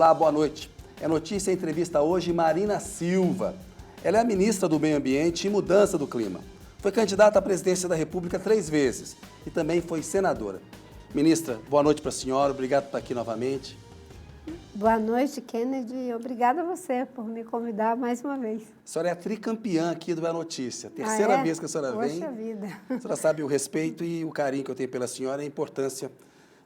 Olá, boa noite. É notícia e entrevista hoje Marina Silva. Ela é a ministra do Meio Ambiente e Mudança do Clima. Foi candidata à presidência da República 3 vezes e também foi senadora. Ministra, boa noite para a senhora, obrigado por estar aqui novamente. Boa noite, Kennedy, e obrigada a você por me convidar mais uma vez. A senhora é a tricampeã aqui do É Notícia, terceira vez que a senhora vem. Poxa vida. A senhora sabe o respeito e o carinho que eu tenho pela senhora e a importância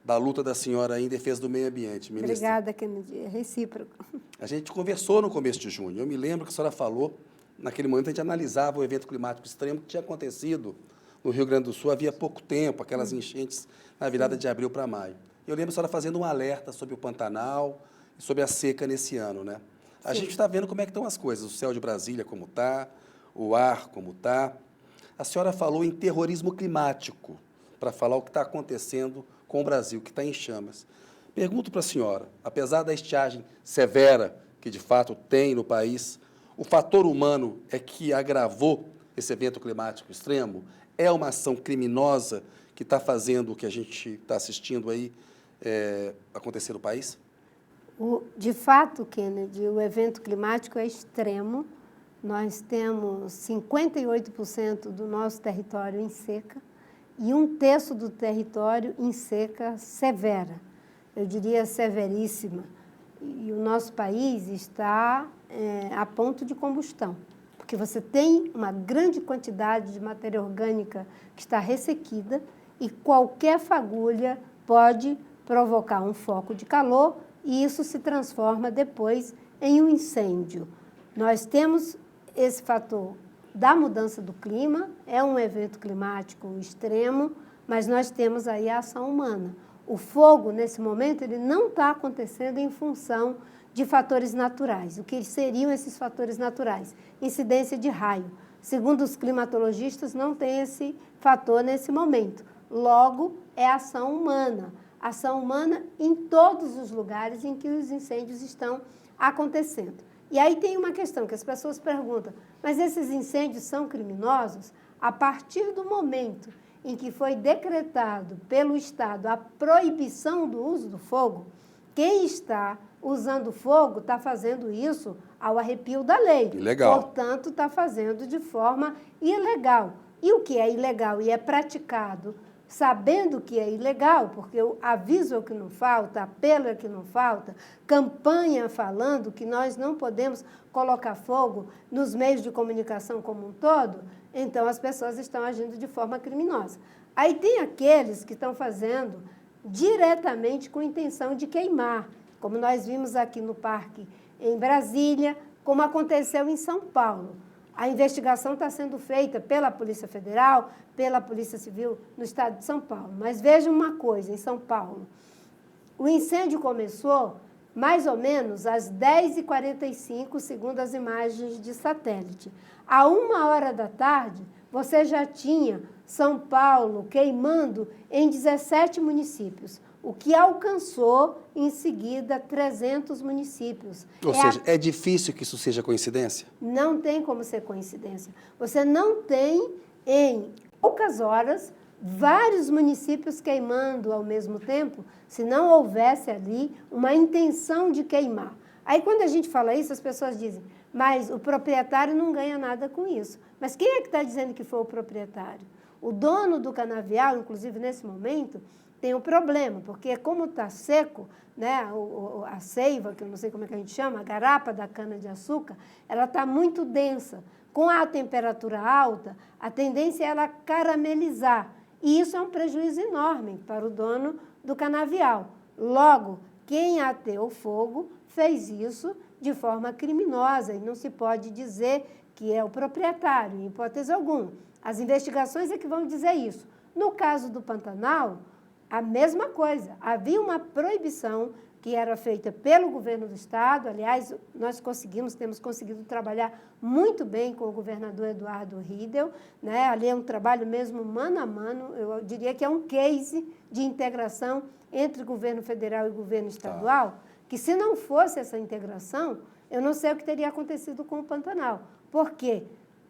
da luta da senhora em defesa do meio ambiente, ministra. Obrigada, Kennedy, é recíproco. A gente conversou no começo de junho, eu me lembro que a senhora falou, naquele momento a gente analisava o evento climático extremo que tinha acontecido no Rio Grande do Sul havia pouco tempo, aquelas enchentes na virada de abril para maio. Eu lembro a senhora fazendo um alerta sobre o Pantanal e sobre a seca nesse ano, né? A gente está vendo como é que estão as coisas, o céu de Brasília como está, o ar como está. A senhora falou em terrorismo climático, para falar o que está acontecendo com o Brasil, que está em chamas. Pergunto para a senhora, apesar da estiagem severa que de fato tem no país, o fator humano é que agravou esse evento climático extremo? É uma ação criminosa que está fazendo o que a gente está assistindo aí acontecer no país? De fato, Kennedy, o evento climático é extremo. Nós temos 58% do nosso território em seca e 1/3 do território em seca severa, eu diria severíssima. E o nosso país está a ponto de combustão, porque você tem uma grande quantidade de matéria orgânica que está ressequida e qualquer fagulha pode provocar um foco de calor e isso se transforma depois em um incêndio. Nós temos esse fator da mudança do clima, é um evento climático extremo, mas nós temos aí a ação humana. O fogo, nesse momento, ele não está acontecendo em função de fatores naturais. O que seriam esses fatores naturais? Incidência de raio. Segundo os climatologistas, não tem esse fator nesse momento. Logo, é ação humana. Ação humana em todos os lugares em que os incêndios estão acontecendo. E aí tem uma questão que as pessoas perguntam, mas esses incêndios são criminosos? A partir do momento em que foi decretado pelo Estado a proibição do uso do fogo, quem está usando fogo está fazendo isso ao arrepio da lei. Ilegal. Portanto, está fazendo de forma ilegal. E o que é ilegal e é praticado sabendo que é ilegal, porque o aviso é o que não falta, apelo é o que não falta, campanha falando que nós não podemos colocar fogo nos meios de comunicação como um todo, então as pessoas estão agindo de forma criminosa. Aí tem aqueles que estão fazendo diretamente com intenção de queimar, como nós vimos aqui no parque em Brasília, como aconteceu em São Paulo. A investigação está sendo feita pela Polícia Federal, pela Polícia Civil no estado de São Paulo. Mas vejam uma coisa, em São Paulo, o incêndio começou mais ou menos às 10h45, segundo as imagens de satélite. À 1h da tarde, você já tinha São Paulo queimando em 17 municípios, o que alcançou, em seguida, 300 municípios. Ou seja, é difícil que isso seja coincidência? Não tem como ser coincidência. Você não tem, em poucas horas, vários municípios queimando ao mesmo tempo, se não houvesse ali uma intenção de queimar. Aí, quando a gente fala isso, as pessoas dizem, mas o proprietário não ganha nada com isso. Mas quem é que está dizendo que foi o proprietário? O dono do canavial, inclusive nesse momento, tem um problema, porque como está seco, né, a seiva, que eu não sei como é que a gente chama, a garapa da cana-de-açúcar, ela está muito densa. Com a temperatura alta, a tendência é ela caramelizar. E isso é um prejuízo enorme para o dono do canavial. Logo, quem ateou fogo fez isso de forma criminosa e não se pode dizer que é o proprietário, em hipótese alguma. As investigações é que vão dizer isso. No caso do Pantanal, a mesma coisa, havia uma proibição que era feita pelo governo do estado, aliás, nós temos conseguido trabalhar muito bem com o governador Eduardo Riedel, né? Ali é um trabalho mesmo mano a mano, eu diria que é um case de integração entre o governo federal e o governo estadual, que se não fosse essa integração, eu não sei o que teria acontecido com o Pantanal, porque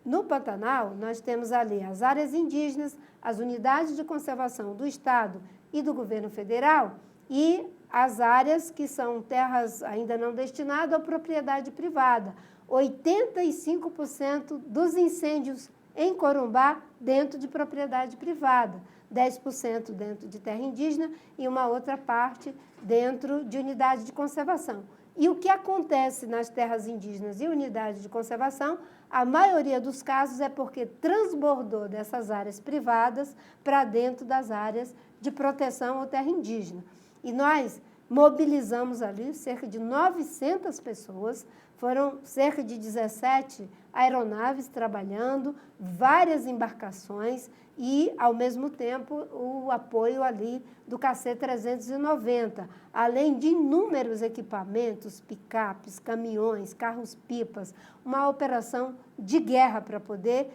no Pantanal nós temos ali as áreas indígenas, as unidades de conservação do estado e do governo federal e as áreas que são terras ainda não destinadas à propriedade privada. 85% dos incêndios em Corumbá dentro de propriedade privada, 10% dentro de terra indígena e uma outra parte dentro de unidade de conservação. E o que acontece nas terras indígenas e unidades de conservação, a maioria dos casos é porque transbordou dessas áreas privadas para dentro das áreas de proteção ou terra indígena. E nós mobilizamos ali cerca de 900 pessoas, foram cerca de 17 aeronaves trabalhando, várias embarcações e, ao mesmo tempo, o apoio ali do KC-390, além de inúmeros equipamentos, picapes, caminhões, carros-pipas, uma operação de guerra para poder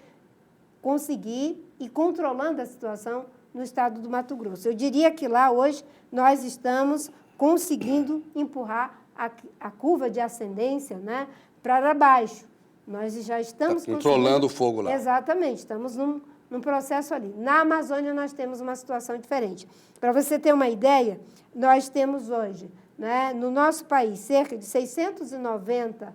conseguir ir controlando a situação no estado do Mato Grosso. Eu diria que lá hoje nós estamos conseguindo empurrar a curva de ascendência, né, para baixo. Nós já estamos controlando o fogo lá. Exatamente, estamos num processo ali. Na Amazônia nós temos uma situação diferente. Para você ter uma ideia, nós temos hoje, né, no nosso país, cerca de 690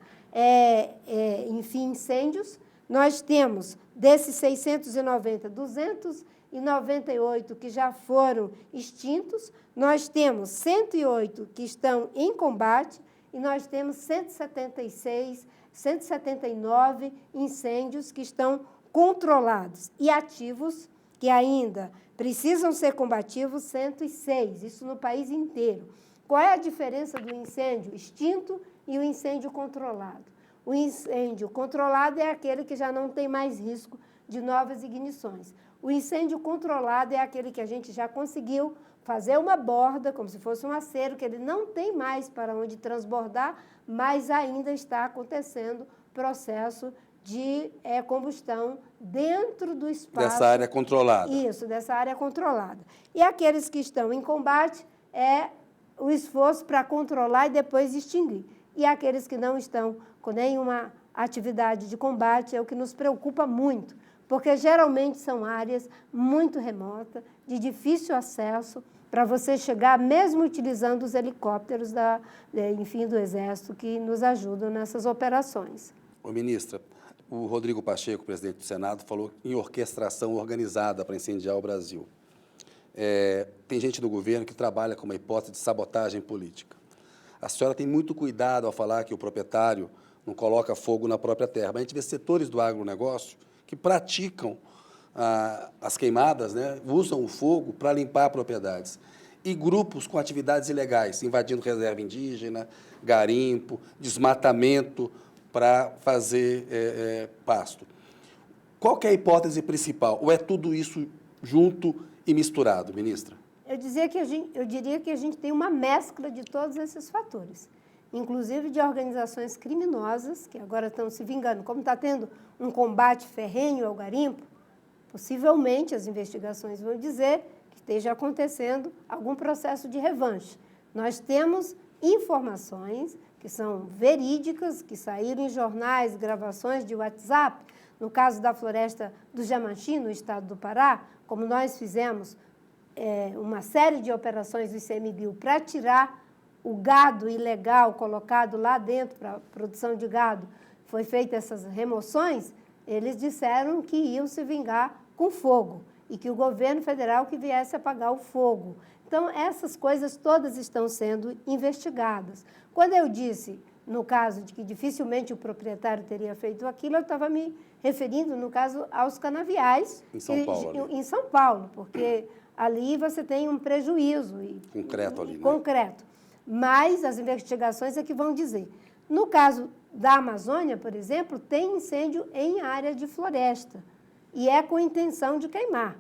incêndios. Nós temos, desses 690, 298 que já foram extintos, nós temos 108 que estão em combate e nós temos 179 incêndios que estão controlados e ativos, que ainda precisam ser combativos, 106, isso no país inteiro. Qual é a diferença do incêndio extinto e o incêndio controlado? O incêndio controlado é aquele que já não tem mais risco de novas ignições. O incêndio controlado é aquele que a gente já conseguiu fazer uma borda, como se fosse um acero, que ele não tem mais para onde transbordar, mas ainda está acontecendo processo de combustão dentro do espaço. Dessa área controlada. Isso, dessa área controlada. E aqueles que estão em combate é o esforço para controlar e depois extinguir. E aqueles que não estão com nenhuma atividade de combate é o que nos preocupa muito, porque geralmente são áreas muito remotas, de difícil acesso, para você chegar, mesmo utilizando os helicópteros do Exército, que nos ajudam nessas operações. Ô, ministra, o Rodrigo Pacheco, presidente do Senado, falou em orquestração organizada para incendiar o Brasil. Tem gente do governo que trabalha com uma hipótese de sabotagem política. A senhora tem muito cuidado ao falar que o proprietário não coloca fogo na própria terra, mas a gente vê setores do agronegócio que praticam as queimadas, né, usam o fogo para limpar propriedades. E grupos com atividades ilegais, invadindo reserva indígena, garimpo, desmatamento para fazer pasto. Qual que é a hipótese principal? Ou é tudo isso junto e misturado, ministra? Eu diria que a gente tem uma mescla de todos esses fatores, inclusive de organizações criminosas, que agora estão se vingando. Como está tendo um combate ferrenho ao garimpo, possivelmente as investigações vão dizer que esteja acontecendo algum processo de revanche. Nós temos informações que são verídicas, que saíram em jornais, gravações de WhatsApp, no caso da floresta do Jamanchim, no estado do Pará, como nós fizemos uma série de operações do ICMBio para tirar o gado ilegal colocado lá dentro para a produção de gado, foi feita essas remoções, eles disseram que iam se vingar com fogo e que o governo federal que viesse apagar o fogo. Então, essas coisas todas estão sendo investigadas. Quando eu disse, no caso de que dificilmente o proprietário teria feito aquilo, eu estava me referindo, no caso, aos canaviais. Em São Paulo. Em São Paulo, porque ali você tem um prejuízo. Concreto ali, né? Concreto. Mas as investigações é que vão dizer. No caso da Amazônia, por exemplo, tem incêndio em área de floresta e é com intenção de queimar.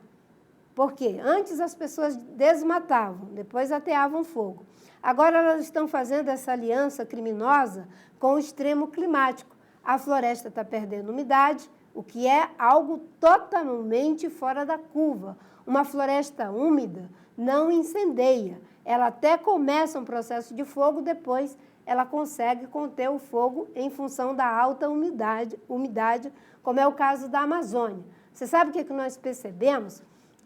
Porque antes as pessoas desmatavam, depois ateavam fogo. Agora elas estão fazendo essa aliança criminosa com o extremo climático. A floresta está perdendo umidade, o que é algo totalmente fora da curva. Uma floresta úmida não incendeia. Ela até começa um processo de fogo, depois ela consegue conter o fogo em função da alta umidade, como é o caso da Amazônia. Você sabe o que nós percebemos?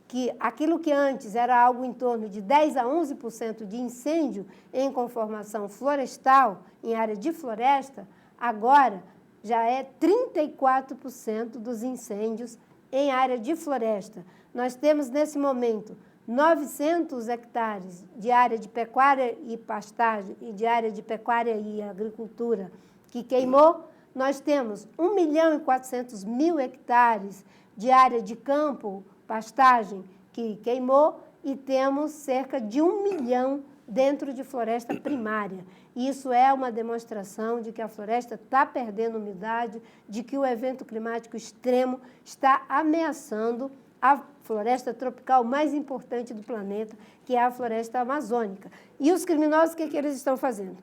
que aquilo que antes era algo em torno de 10 a 11% de incêndio em conformação florestal, em área de floresta, agora já é 34% dos incêndios em área de floresta. Nós temos, nesse momento, 900 hectares de área de pecuária e pastagem, e de área de pecuária e agricultura que queimou. Nós temos 1.400.000 hectares de área de campo, pastagem, que queimou, e temos cerca de 1 milhão dentro de floresta primária. Isso é uma demonstração de que a floresta está perdendo umidade, de que o evento climático extremo está ameaçando a floresta tropical mais importante do planeta, que é a floresta amazônica. E os criminosos, o que eles estão fazendo?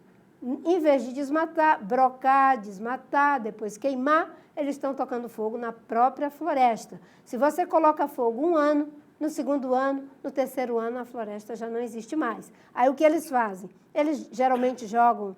Em vez de desmatar, brocar, desmatar, depois queimar, eles estão tocando fogo na própria floresta. Se você coloca fogo um ano, no segundo ano, no terceiro ano, a floresta já não existe mais. Aí o que eles fazem? Eles geralmente jogam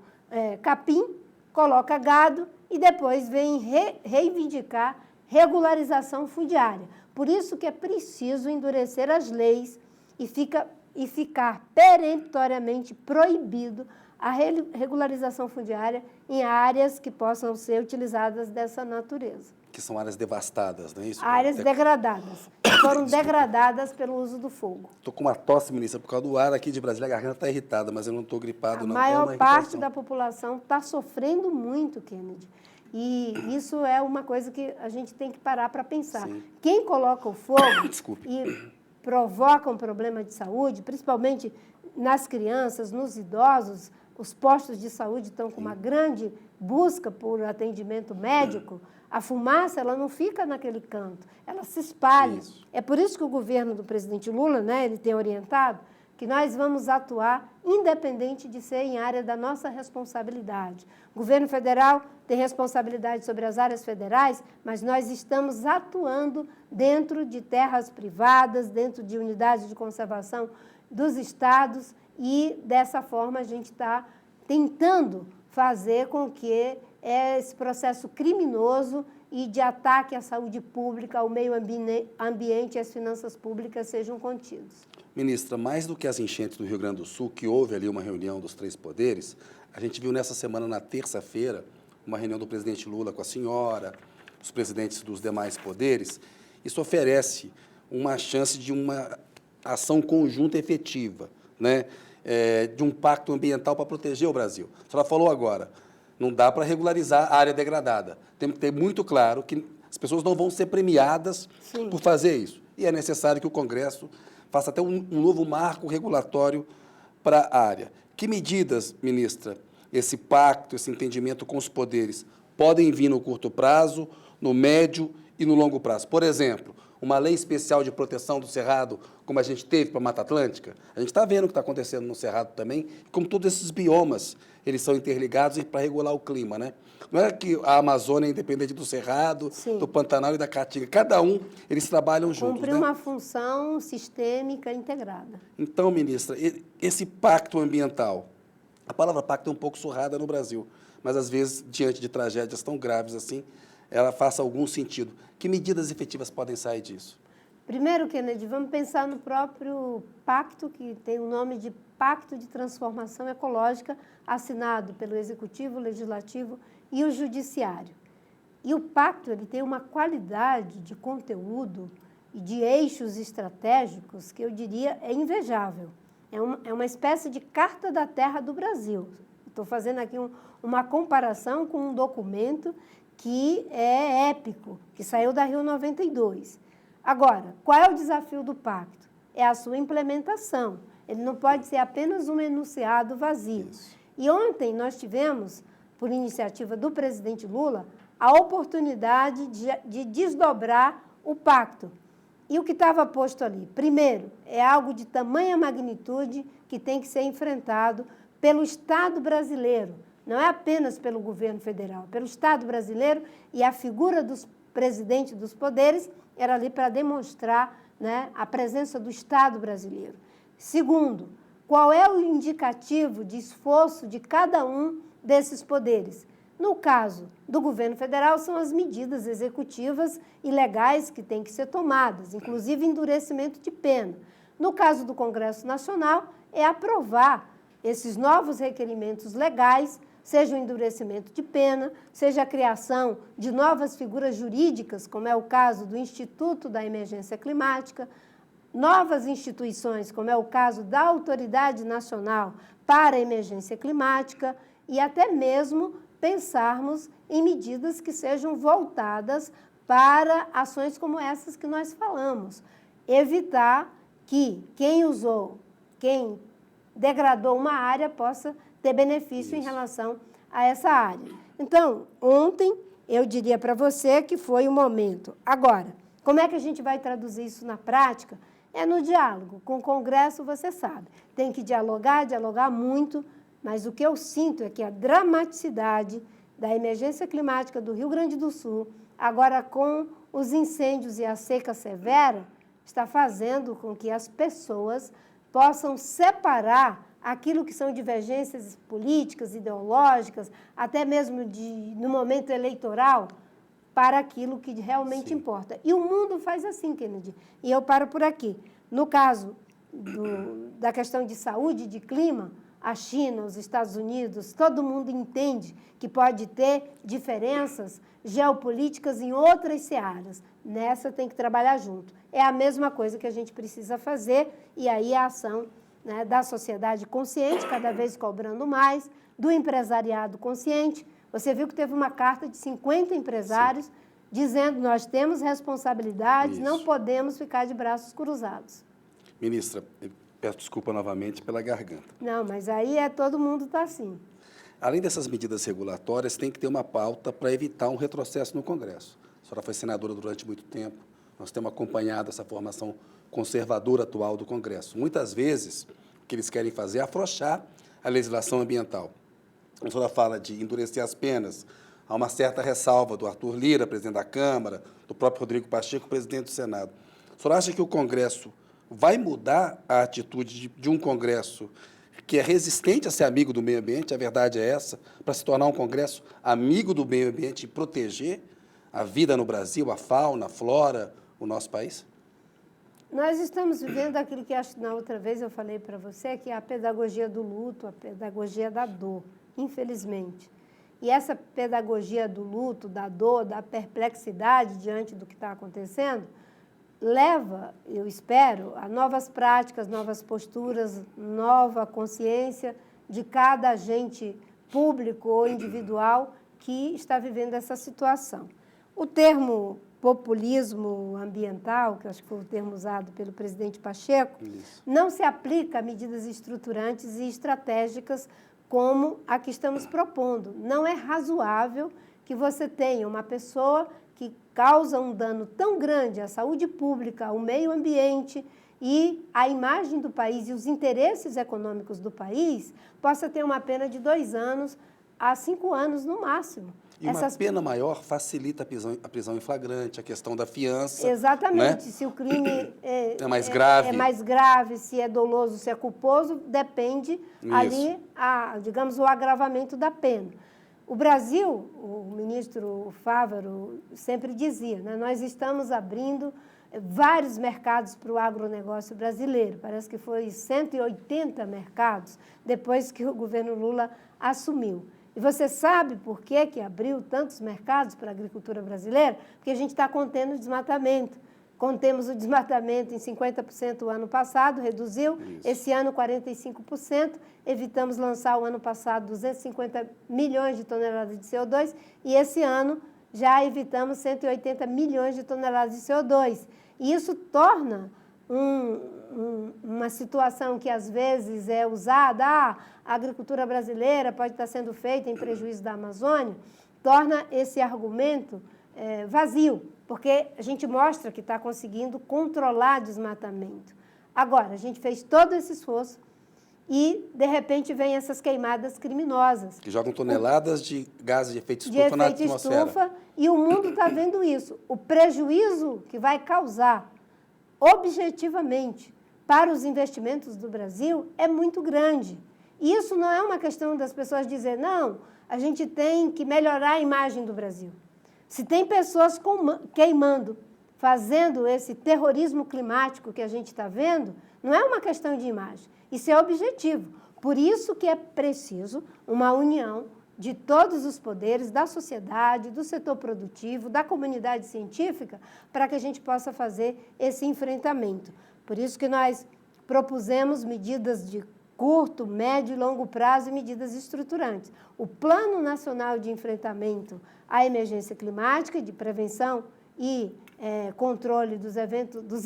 capim, colocam gado e depois vêm reivindicar regularização fundiária. Por isso que é preciso endurecer as leis e ficar peremptoriamente proibido a regularização fundiária em áreas que possam ser utilizadas dessa natureza. Que são áreas devastadas, não é isso? Áreas degradadas, que foram degradadas pelo uso do fogo. Estou com uma tosse, ministra, por causa do ar aqui de Brasília, a garganta está irritada, mas eu não estou gripado, não. A maior parte da população está sofrendo muito, Kennedy. E isso é uma coisa que a gente tem que parar para pensar. Sim. Quem coloca o fogo Desculpe. e provoca um problema de saúde, principalmente nas crianças, nos idosos, os postos de saúde estão com uma grande busca por atendimento médico, a fumaça ela não fica naquele canto, ela se espalha. Isso. É por isso que o governo do presidente Lula, ele tem orientado que nós vamos atuar independente de ser em área da nossa responsabilidade. O governo federal tem responsabilidade sobre as áreas federais, mas nós estamos atuando dentro de terras privadas, dentro de unidades de conservação dos estados, e dessa forma a gente está tentando fazer com que esse processo criminoso e de ataque à saúde pública, ao meio ambiente e às finanças públicas sejam contidos. Ministra, mais do que as enchentes do Rio Grande do Sul, que houve ali uma reunião dos três poderes, a gente viu nessa semana, na terça-feira, uma reunião do presidente Lula com a senhora, os presidentes dos demais poderes. Isso oferece uma chance de uma ação conjunta efetiva, né? De um pacto ambiental para proteger o Brasil. A senhora falou agora, não dá para regularizar a área degradada. Temos que ter muito claro que as pessoas não vão ser premiadas Sim. por fazer isso. E é necessário que o Congresso faça até um novo marco regulatório para a área. Que medidas, ministra, esse pacto, esse entendimento com os poderes podem vir no curto prazo, no médio e no longo prazo? Por exemplo, uma lei especial de proteção do Cerrado, como a gente teve para a Mata Atlântica. A gente está vendo o que está acontecendo no Cerrado também, como todos esses biomas, eles são interligados para regular o clima, né? Não é que a Amazônia é independente do Cerrado, Sim. do Pantanal e da Caatinga. Cada um, eles trabalham juntos, Cumprir né? uma função sistêmica integrada. Então, ministra, esse pacto ambiental, a palavra pacto é um pouco surrada no Brasil, mas às vezes, diante de tragédias tão graves assim, ela faça algum sentido. Que medidas efetivas podem sair disso? Primeiro, Kennedy, vamos pensar no próprio pacto, que tem o nome de Pacto de Transformação Ecológica, assinado pelo Executivo, Legislativo e o Judiciário. E o pacto ele tem uma qualidade de conteúdo e de eixos estratégicos que eu diria é invejável. É uma espécie de carta da terra do Brasil. Estou fazendo aqui uma comparação com um documento que é épico, que saiu da Rio 92. Agora, qual é o desafio do pacto? É a sua implementação. Ele não pode ser apenas um enunciado vazio. Isso. E ontem nós tivemos, por iniciativa do presidente Lula, a oportunidade de desdobrar o pacto. E o que estava posto ali? Primeiro, é algo de tamanha magnitude que tem que ser enfrentado pelo Estado brasileiro. Não é apenas pelo governo federal, pelo Estado brasileiro, e a figura dos presidentes dos poderes era ali para demonstrar, né, a presença do Estado brasileiro. Segundo, qual é o indicativo de esforço de cada um desses poderes? No caso do governo federal, são as medidas executivas e legais que têm que ser tomadas, inclusive endurecimento de pena. No caso do Congresso Nacional, é aprovar esses novos requerimentos legais, seja o endurecimento de pena, seja a criação de novas figuras jurídicas, como é o caso do Instituto da Emergência Climática, novas instituições, como é o caso da Autoridade Nacional para a Emergência Climática, e até mesmo pensarmos em medidas que sejam voltadas para ações como essas que nós falamos. Evitar que quem usou, quem degradou uma área possa ter benefício em relação a essa área. Então, ontem eu diria para você que foi o momento. Agora, como é que a gente vai traduzir isso na prática? É no diálogo. Com o Congresso, você sabe, tem que dialogar muito, mas o que eu sinto é que a dramaticidade da emergência climática do Rio Grande do Sul, agora com os incêndios e a seca severa, está fazendo com que as pessoas possam separar aquilo que são divergências políticas, ideológicas, até mesmo no momento eleitoral, para aquilo que realmente importa. E o mundo faz assim, Kennedy. E eu paro por aqui. No caso da questão de saúde e de clima, a China, os Estados Unidos, todo mundo entende que pode ter diferenças geopolíticas em outras searas. Nessa tem que trabalhar junto. É a mesma coisa que a gente precisa fazer, e aí a ação, né, da sociedade consciente, cada vez cobrando mais, do empresariado consciente. Você viu que teve uma carta de 50 empresários dizendo: nós temos responsabilidades, não podemos ficar de braços cruzados. Ministra, peço desculpa novamente pela garganta. Não, mas aí todo mundo está assim. Além dessas medidas regulatórias, tem que ter uma pauta para evitar um retrocesso no Congresso. A senhora foi senadora durante muito tempo, nós temos acompanhado essa formação conservadora atual do Congresso. Muitas vezes, o que eles querem fazer é afrouxar a legislação ambiental. A senhora fala de endurecer as penas. Há uma certa ressalva do Arthur Lira, presidente da Câmara, do próprio Rodrigo Pacheco, presidente do Senado. A senhora acha que o Congresso vai mudar a atitude de um Congresso que é resistente a ser amigo do meio ambiente, a verdade é essa, para se tornar um Congresso amigo do meio ambiente e proteger a vida no Brasil, a fauna, a flora, o nosso país? Nós estamos vivendo aquilo que acho que na outra vez eu falei para você, que é a pedagogia do luto, a pedagogia da dor, infelizmente. E essa pedagogia do luto, da dor, da perplexidade diante do que está acontecendo, leva, eu espero, a novas práticas, novas posturas, nova consciência de cada agente público ou individual que está vivendo essa situação. O termo populismo ambiental, que eu acho que foi o termo usado pelo presidente Pacheco, não se aplica a medidas estruturantes e estratégicas como a que estamos propondo. Não é razoável que você tenha uma pessoa que causa um dano tão grande à saúde pública, ao meio ambiente e à imagem do país e os interesses econômicos do país, possa ter uma pena de 2 anos a 5 anos no máximo. E uma pena maior facilita a prisão em flagrante, a questão da fiança. Exatamente. Né? Se o crime é mais grave, se é doloso, se é culposo, depende ali, digamos, o agravamento da pena. O Brasil, o ministro Fávaro sempre dizia, né, nós estamos abrindo vários mercados para o agronegócio brasileiro. Parece que foi 180 mercados depois que o governo Lula assumiu. E você sabe por que abriu tantos mercados para a agricultura brasileira? Porque a gente está contendo o desmatamento. Contemos o desmatamento em 50% o ano passado, reduziu. Esse ano 45%. Evitamos lançar o ano passado 250 milhões de toneladas de CO2 e esse ano já evitamos 180 milhões de toneladas de CO2. E isso torna uma situação que às vezes é usada, a agricultura brasileira pode estar sendo feita em prejuízo da Amazônia, torna esse argumento vazio, porque a gente mostra que está conseguindo controlar desmatamento. Agora, a gente fez todo esse esforço e, de repente, vem essas queimadas criminosas. Que jogam toneladas de gases de efeito estufa na atmosfera. E o mundo está vendo isso. O prejuízo que vai causar, objetivamente, para os investimentos do Brasil é muito grande. E isso não é uma questão das pessoas dizer, não, a gente tem que melhorar a imagem do Brasil. Se tem pessoas queimando, fazendo esse terrorismo climático que a gente está vendo, não é uma questão de imagem, isso é objetivo. Por isso que é preciso uma união de todos os poderes, da sociedade, do setor produtivo, da comunidade científica, para que a gente possa fazer esse enfrentamento. Por isso que nós propusemos medidas de curto, médio e longo prazo e medidas estruturantes. O Plano Nacional de Enfrentamento à Emergência Climática, de prevenção e controle dos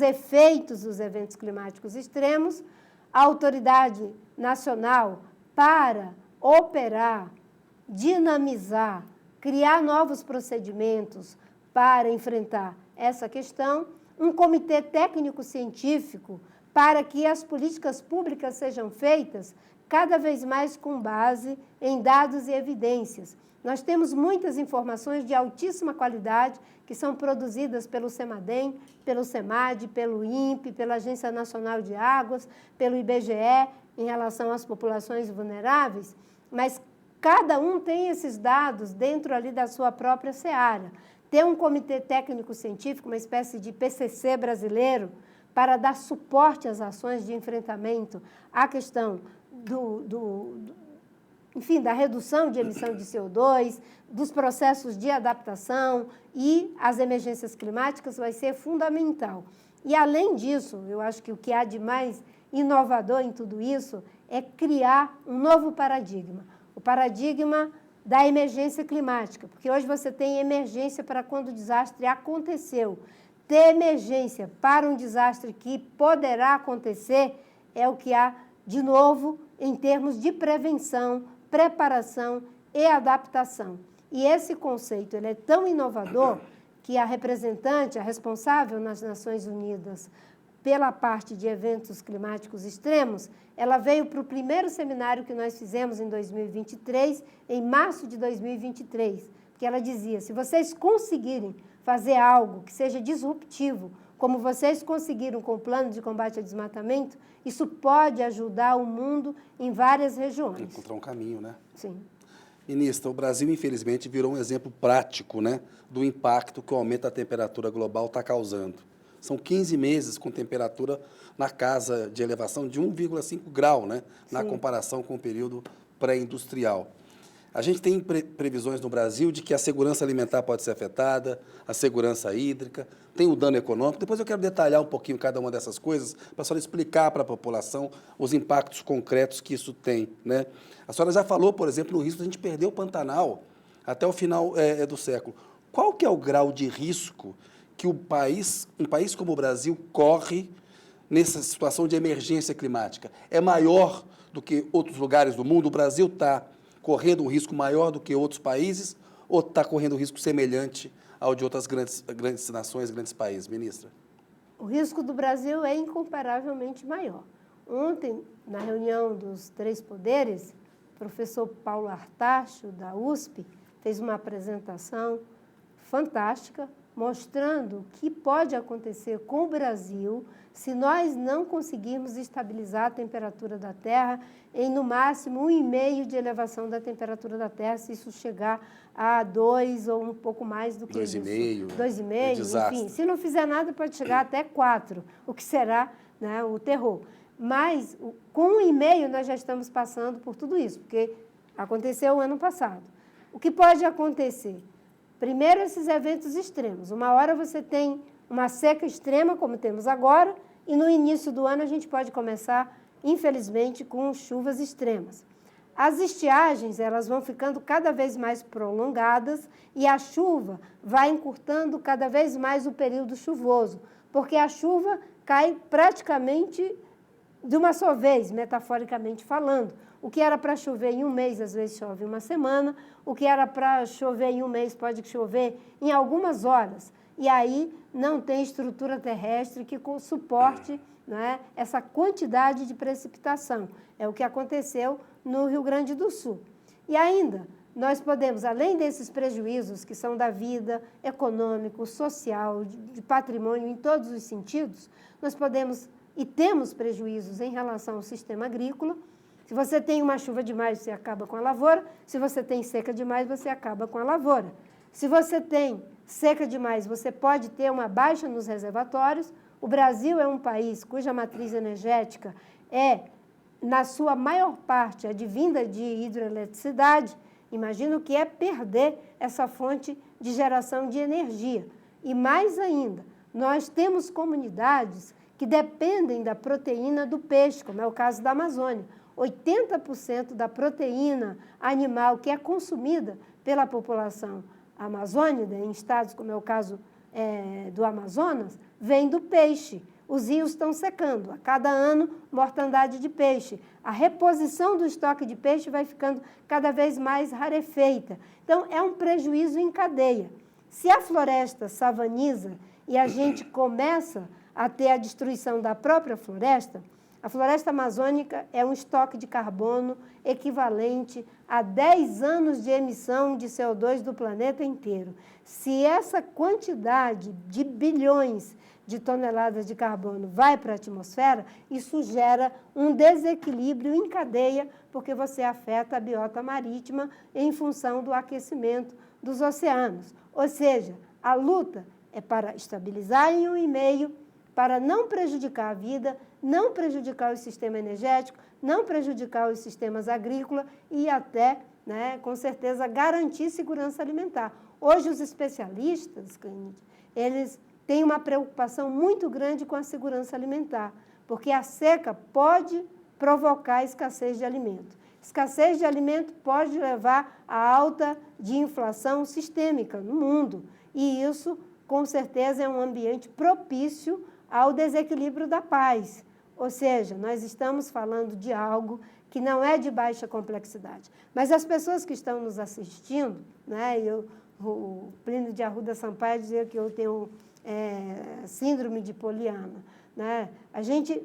efeitos dos eventos climáticos extremos, a Autoridade Nacional para operar, dinamizar, criar novos procedimentos para enfrentar essa questão, um comitê técnico-científico para que as políticas públicas sejam feitas cada vez mais com base em dados e evidências. Nós temos muitas informações de altíssima qualidade que são produzidas pelo CEMADEM, pelo CEMAD, pelo INPE, pela Agência Nacional de Águas, pelo IBGE, em relação às populações vulneráveis, mas cada um tem esses dados dentro ali da sua própria seara. Ter um comitê técnico-científico, uma espécie de PCC brasileiro, para dar suporte às ações de enfrentamento à questão enfim, da redução de emissão de CO2, dos processos de adaptação e as emergências climáticas vai ser fundamental. E, além disso, eu acho que o que há de mais inovador em tudo isso é criar um novo paradigma, o paradigma da emergência climática, porque hoje você tem emergência para quando o desastre aconteceu. Ter emergência para um desastre que poderá acontecer é o que há, de novo, em termos de prevenção, preparação e adaptação. E esse conceito ele é tão inovador que a representante, a responsável nas Nações Unidas pela parte de eventos climáticos extremos, ela veio para o primeiro seminário que nós fizemos em 2023, em março de 2023, porque ela dizia, se vocês conseguirem fazer algo que seja disruptivo, como vocês conseguiram com o plano de combate ao desmatamento, isso pode ajudar o mundo em várias regiões. Encontrar um caminho, né? Sim. Ministra, o Brasil, infelizmente, virou um exemplo prático, né, do impacto que o aumento da temperatura global está causando. São 15 meses com temperatura na casa de elevação de 1,5 grau, né, na comparação com o período pré-industrial. A gente tem previsões no Brasil de que a segurança alimentar pode ser afetada, a segurança hídrica, tem o dano econômico. Depois eu quero detalhar um pouquinho cada uma dessas coisas para a senhora explicar para a população os impactos concretos que isso tem, né? A senhora já falou, por exemplo, no risco de a gente perder o Pantanal até o final do século. Qual que é o grau de risco que um país como o Brasil corre nessa situação de emergência climática? É maior do que outros lugares do mundo? O Brasil está correndo um risco maior do que outros países ou está correndo um risco semelhante ao de outras grandes nações, grandes países, ministra? O risco do Brasil é incomparavelmente maior. Ontem, na reunião dos 3 poderes, o professor Paulo Artacho, da USP, fez uma apresentação fantástica, mostrando o que pode acontecer com o Brasil se nós não conseguirmos estabilizar a temperatura da Terra em, no máximo, 1,5 de elevação da temperatura da Terra, se isso chegar a 2 ou um pouco mais do que isso. 2,5, enfim. Se não fizer nada, pode chegar até 4, o que será, né, o terror. Mas, com 1,5, nós já estamos passando por tudo isso, porque aconteceu o ano passado. O que pode acontecer? Primeiro, esses eventos extremos. Uma hora você tem uma seca extrema, como temos agora, e no início do ano a gente pode começar, infelizmente, com chuvas extremas. As estiagens, elas vão ficando cada vez mais prolongadas e a chuva vai encurtando cada vez mais o período chuvoso, porque a chuva cai praticamente de uma só vez, metaforicamente falando. O que era para chover em um mês, às vezes chove em uma semana. O que era para chover em um mês pode chover em algumas horas. E aí não tem estrutura terrestre que suporte, né, essa quantidade de precipitação. É o que aconteceu no Rio Grande do Sul. E ainda, nós podemos, além desses prejuízos que são da vida, econômico, social, de patrimônio, em todos os sentidos, nós podemos e temos prejuízos em relação ao sistema agrícola, Se você tem uma chuva demais, você acaba com a lavoura. Se você tem seca demais, você acaba com a lavoura. Se você tem seca demais, você pode ter uma baixa nos reservatórios. O Brasil é um país cuja matriz energética é, na sua maior parte, advinda de hidroeletricidade. Imagina o que é perder essa fonte de geração de energia. E mais ainda, nós temos comunidades que dependem da proteína do peixe, como é o caso da Amazônia. 80% da proteína animal que é consumida pela população amazônica, em estados como é o caso do Amazonas, vem do peixe. Os rios estão secando. A cada ano, mortandade de peixe. A reposição do estoque de peixe vai ficando cada vez mais rarefeita. Então, é um prejuízo em cadeia. Se a floresta savaniza e a gente começa a ter a destruição da própria floresta, a floresta amazônica é um estoque de carbono equivalente a 10 anos de emissão de CO2 do planeta inteiro. Se essa quantidade de bilhões de toneladas de carbono vai para a atmosfera, isso gera um desequilíbrio em cadeia, porque você afeta a biota marítima em função do aquecimento dos oceanos. Ou seja, a luta é para estabilizar em 1,5, para não prejudicar a vida, não prejudicar o sistema energético, não prejudicar os sistemas agrícolas e até, com certeza, garantir segurança alimentar. Hoje, os especialistas, eles têm uma preocupação muito grande com a segurança alimentar, porque a seca pode provocar escassez de alimento. Escassez de alimento pode levar a alta de inflação sistêmica no mundo, e isso, com certeza, é um ambiente propício ao desequilíbrio da paz. Ou seja, nós estamos falando de algo que não é de baixa complexidade. Mas as pessoas que estão nos assistindo, o Plínio de Arruda Sampaio dizia que eu tenho síndrome de Poliana, a gente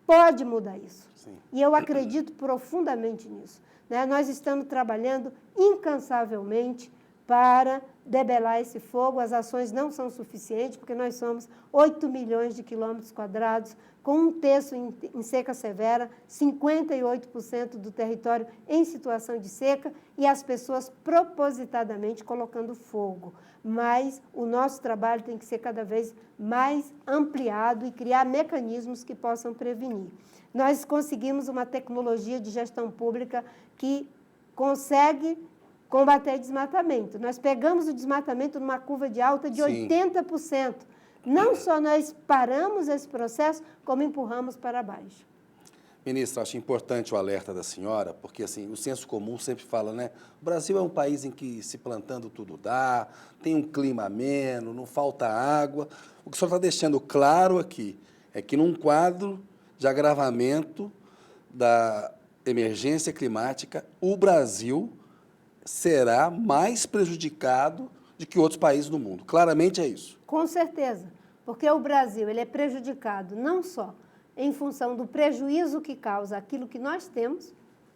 pode mudar isso. Sim. E eu acredito profundamente nisso. Nós estamos trabalhando incansavelmente para debelar esse fogo. As ações não são suficientes, porque nós somos 8 milhões de quilômetros quadrados, com 1/3 em seca severa, 58% do território em situação de seca e as pessoas propositadamente colocando fogo. Mas o nosso trabalho tem que ser cada vez mais ampliado e criar mecanismos que possam prevenir. Nós conseguimos uma tecnologia de gestão pública que consegue combater desmatamento. Nós pegamos o desmatamento numa curva de alta de 80%. Não só nós paramos esse processo, como empurramos para baixo. Ministra, acho importante o alerta da senhora, porque assim, o senso comum sempre fala, o Brasil é um país em que se plantando tudo dá, tem um clima ameno, não falta água. O que o senhor está deixando claro aqui é que num quadro de agravamento da emergência climática, o Brasil será mais prejudicado do que outros países do mundo. Claramente é isso. Com certeza, porque o Brasil ele é prejudicado não só em função do prejuízo que causa aquilo que nós temos,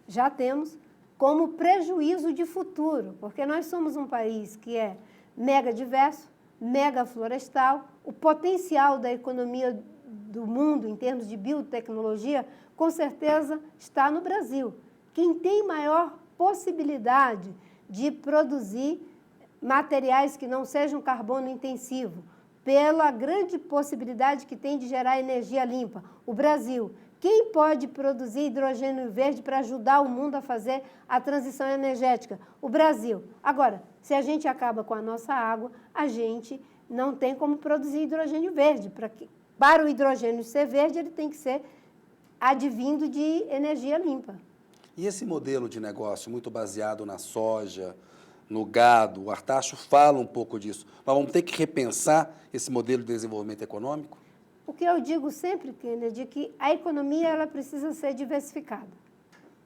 já temos, como prejuízo de futuro, porque nós somos um país que é mega diverso, mega florestal, o potencial da economia do mundo em termos de biotecnologia, com certeza está no Brasil. Quem tem maior possibilidade de produzir materiais que não sejam carbono intensivo, pela grande possibilidade que tem de gerar energia limpa, o Brasil. Quem pode produzir hidrogênio verde para ajudar o mundo a fazer a transição energética? O Brasil. Agora, se a gente acaba com a nossa água, a gente não tem como produzir hidrogênio verde. Para o hidrogênio ser verde, ele tem que ser advindo de energia limpa. E esse modelo de negócio muito baseado na soja, no gado, o Artacho fala um pouco disso. Nós vamos ter que repensar esse modelo de desenvolvimento econômico? O que eu digo sempre, Kennedy, é que a economia ela precisa ser diversificada.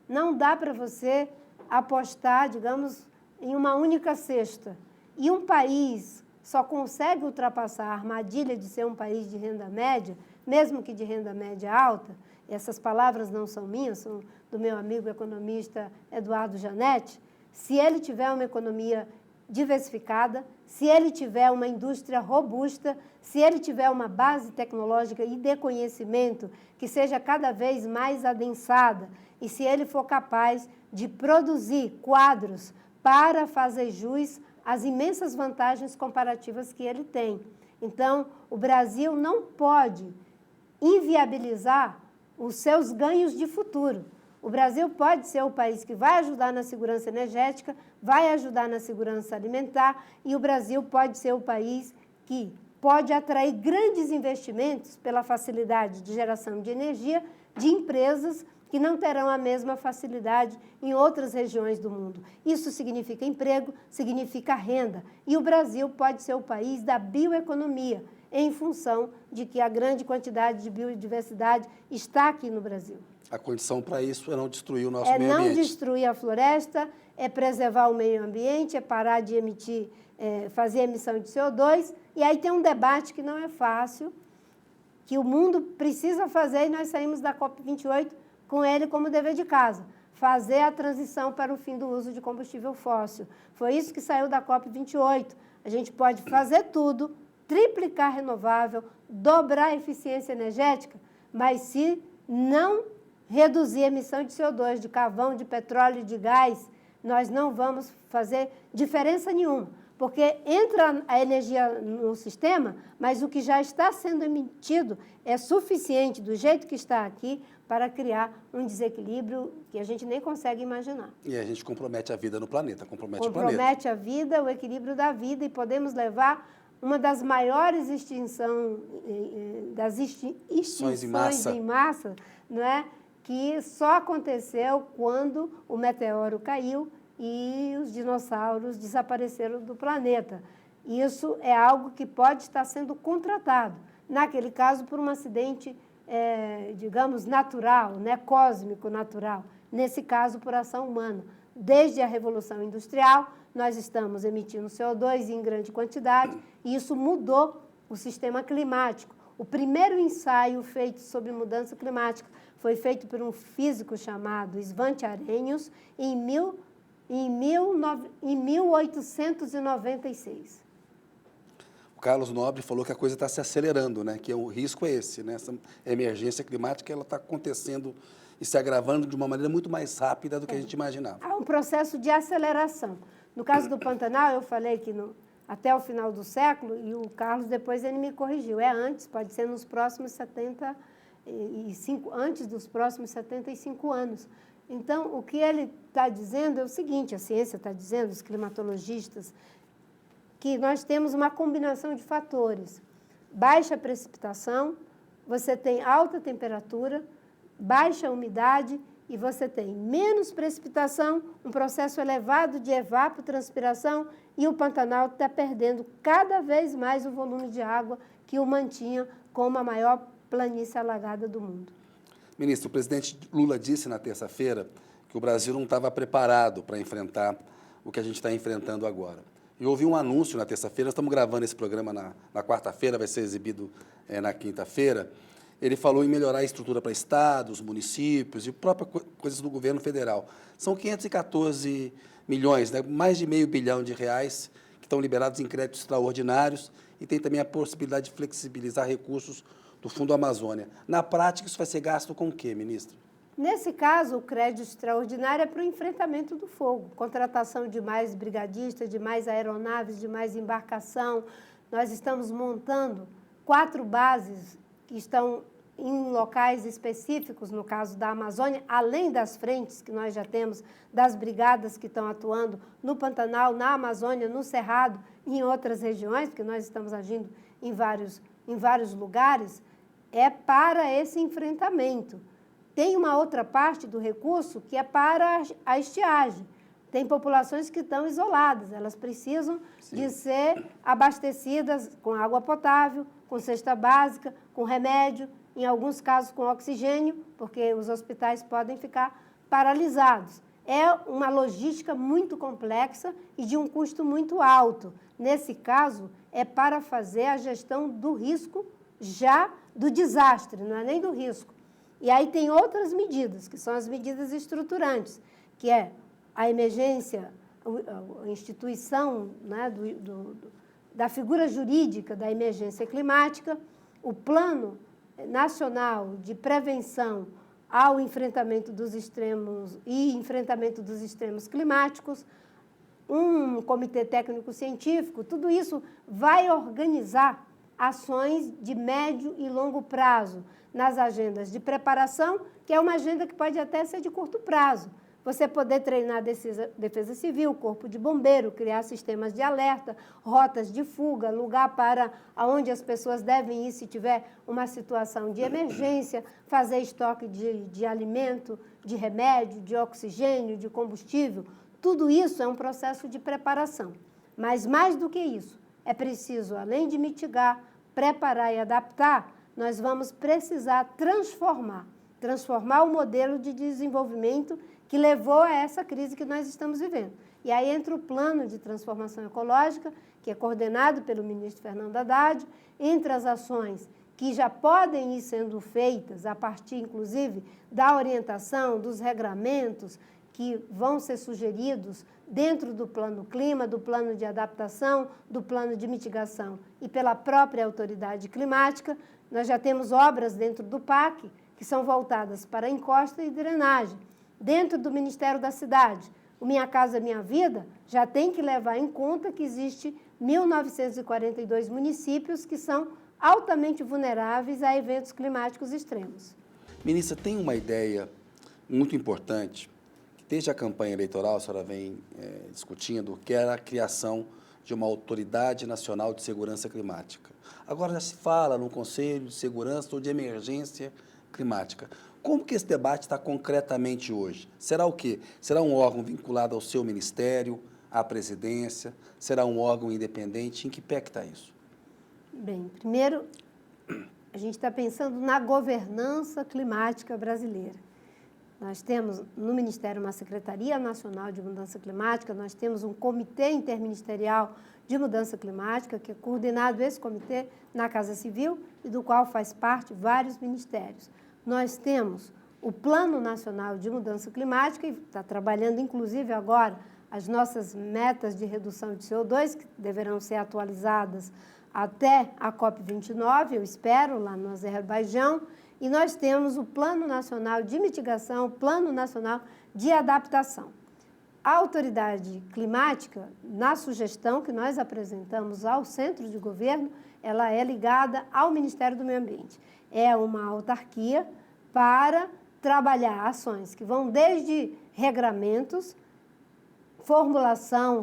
Não dá para você apostar, digamos, em uma única cesta. E um país só consegue ultrapassar a armadilha de ser um país de renda média, mesmo que de renda média alta, essas palavras não são minhas, são do meu amigo economista Eduardo Janetti, se ele tiver uma economia diversificada, se ele tiver uma indústria robusta, se ele tiver uma base tecnológica e de conhecimento que seja cada vez mais adensada, e se ele for capaz de produzir quadros para fazer jus às imensas vantagens comparativas que ele tem. Então, o Brasil não pode inviabilizar os seus ganhos de futuro. O Brasil pode ser o país que vai ajudar na segurança energética, vai ajudar na segurança alimentar, e o Brasil pode ser o país que pode atrair grandes investimentos pela facilidade de geração de energia de empresas que não terão a mesma facilidade em outras regiões do mundo. Isso significa emprego, significa renda. E o Brasil pode ser o país da bioeconomia, em função de que a grande quantidade de biodiversidade está aqui no Brasil. A condição para isso é não destruir o nosso meio ambiente. É não destruir a floresta, é preservar o meio ambiente, é parar de emitir, fazer emissão de CO2. E aí tem um debate que não é fácil, que o mundo precisa fazer, e nós saímos da COP28 com ele como dever de casa, fazer a transição para o fim do uso de combustível fóssil. Foi isso que saiu da COP28. A gente pode fazer tudo, triplicar renovável, dobrar a eficiência energética, mas se não reduzir a emissão de CO2, de carvão, de petróleo e de gás, nós não vamos fazer diferença nenhuma, porque entra a energia no sistema, mas o que já está sendo emitido é suficiente, do jeito que está aqui, para criar um desequilíbrio que a gente nem consegue imaginar. E a gente compromete a vida no planeta, compromete o planeta. Compromete a vida, o equilíbrio da vida, e podemos levar uma das maiores extinções em massa, não é? Que só aconteceu quando o meteoro caiu e os dinossauros desapareceram do planeta. Isso é algo que pode estar sendo contratado, naquele caso, por um acidente, digamos, natural, né? Cósmico natural, nesse caso, por ação humana. Desde a Revolução Industrial, nós estamos emitindo CO2 em grande quantidade, e isso mudou o sistema climático. O primeiro ensaio feito sobre mudança climática foi feito por um físico chamado Svante Arrhenius em 1896. O Carlos Nobre falou que a coisa está se acelerando, né? Que o risco é esse, né? Essa emergência climática ela está acontecendo e se agravando de uma maneira muito mais rápida do que a gente imaginava. Há um processo de aceleração. No caso do Pantanal, eu falei que até o final do século, e o Carlos depois ele me corrigiu, é antes, pode ser nos próximos 75, antes dos próximos 75 anos. Então, o que ele está dizendo é o seguinte, a ciência está dizendo, os climatologistas, que nós temos uma combinação de fatores. Baixa precipitação, você tem alta temperatura, baixa umidade, e você tem menos precipitação, um processo elevado de evapotranspiração, e o Pantanal está perdendo cada vez mais o volume de água que o mantinha como a maior planície alagada do mundo. Ministro, o presidente Lula disse na terça-feira que o Brasil não estava preparado para enfrentar o que a gente está enfrentando agora. E houve um anúncio na terça-feira, estamos gravando esse programa na quarta-feira, vai ser exibido na quinta-feira. Ele falou em melhorar a estrutura para estados, municípios e próprias coisas do governo federal. São 514 milhões, né? Mais de R$500 bilhão que estão liberados em créditos extraordinários, e tem também a possibilidade de flexibilizar recursos do Fundo Amazônia. Na prática, isso vai ser gasto com o quê, ministro? Nesse caso, o crédito extraordinário é para o enfrentamento do fogo, contratação de mais brigadistas, de mais aeronaves, de mais embarcação. Nós estamos montando 4 bases que estão em locais específicos, no caso da Amazônia, além das frentes que nós já temos, das brigadas que estão atuando no Pantanal, na Amazônia, no Cerrado e em outras regiões, porque nós estamos agindo em vários lugares, é para esse enfrentamento. Tem uma outra parte do recurso que é para a estiagem. Tem populações que estão isoladas, elas precisam de ser abastecidas com água potável, com cesta básica, com remédio, em alguns casos com oxigênio, porque os hospitais podem ficar paralisados. É uma logística muito complexa e de um custo muito alto. Nesse caso, é para fazer a gestão do risco já do desastre, não é nem do risco. E aí tem outras medidas, que são as medidas estruturantes, que é a emergência a instituição, né, da figura jurídica da emergência climática, o Plano Nacional de Prevenção ao enfrentamento dos extremos climáticos, um comitê técnico-científico, tudo isso vai organizar ações de médio e longo prazo nas agendas de preparação, que é uma agenda que pode até ser de curto prazo. Você poder treinar defesa civil, corpo de bombeiro, criar sistemas de alerta, rotas de fuga, lugar para onde as pessoas devem ir se tiver uma situação de emergência, fazer estoque de alimento, de remédio, de oxigênio, de combustível. Tudo isso é um processo de preparação. Mas, mais do que isso, é preciso, além de mitigar, preparar e adaptar, nós vamos precisar transformar o modelo de desenvolvimento que levou a essa crise que nós estamos vivendo. E aí entra o plano de transformação ecológica, que é coordenado pelo ministro Fernando Haddad, entre as ações que já podem ir sendo feitas a partir, inclusive, da orientação, dos regramentos que vão ser sugeridos dentro do plano clima, do plano de adaptação, do plano de mitigação e pela própria autoridade climática. Nós já temos obras dentro do PAC que são voltadas para encosta e drenagem. Dentro do Ministério da Cidade, o Minha Casa Minha Vida já tem que levar em conta que existe 1.942 municípios que são altamente vulneráveis a eventos climáticos extremos. Ministra, tem uma ideia muito importante, que desde a campanha eleitoral a senhora vem discutindo, que era a criação de uma Autoridade Nacional de Segurança Climática. Agora já se fala no Conselho de Segurança ou de Emergência Climática. Como que esse debate está concretamente hoje? Será o quê? Será um órgão vinculado ao seu ministério, à presidência? Será um órgão independente? Em que pé que está isso? Bem, primeiro, a gente está pensando na governança climática brasileira. Nós temos no Ministério uma Secretaria Nacional de Mudança Climática, nós temos um Comitê Interministerial de Mudança Climática, que é coordenado esse comitê na Casa Civil e do qual faz parte vários ministérios. Nós temos o Plano Nacional de Mudança Climática, e está trabalhando, inclusive, agora, as nossas metas de redução de CO2, que deverão ser atualizadas até a COP29, eu espero, lá no Azerbaijão, e nós temos o Plano Nacional de Mitigação, o Plano Nacional de Adaptação. A autoridade climática, na sugestão que nós apresentamos ao centro de governo, ela é ligada ao Ministério do Meio Ambiente. É uma autarquia para trabalhar ações que vão desde regramentos,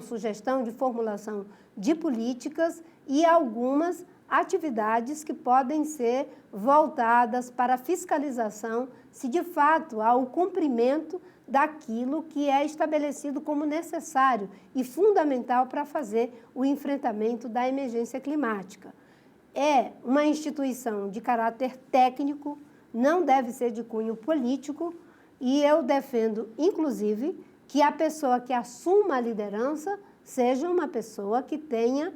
sugestão de formulação de políticas e algumas atividades que podem ser voltadas para a fiscalização se de fato há o cumprimento daquilo que é estabelecido como necessário e fundamental para fazer o enfrentamento da emergência climática. É uma instituição de caráter técnico, não deve ser de cunho político, e eu defendo, inclusive, que a pessoa que assuma a liderança seja uma pessoa que tenha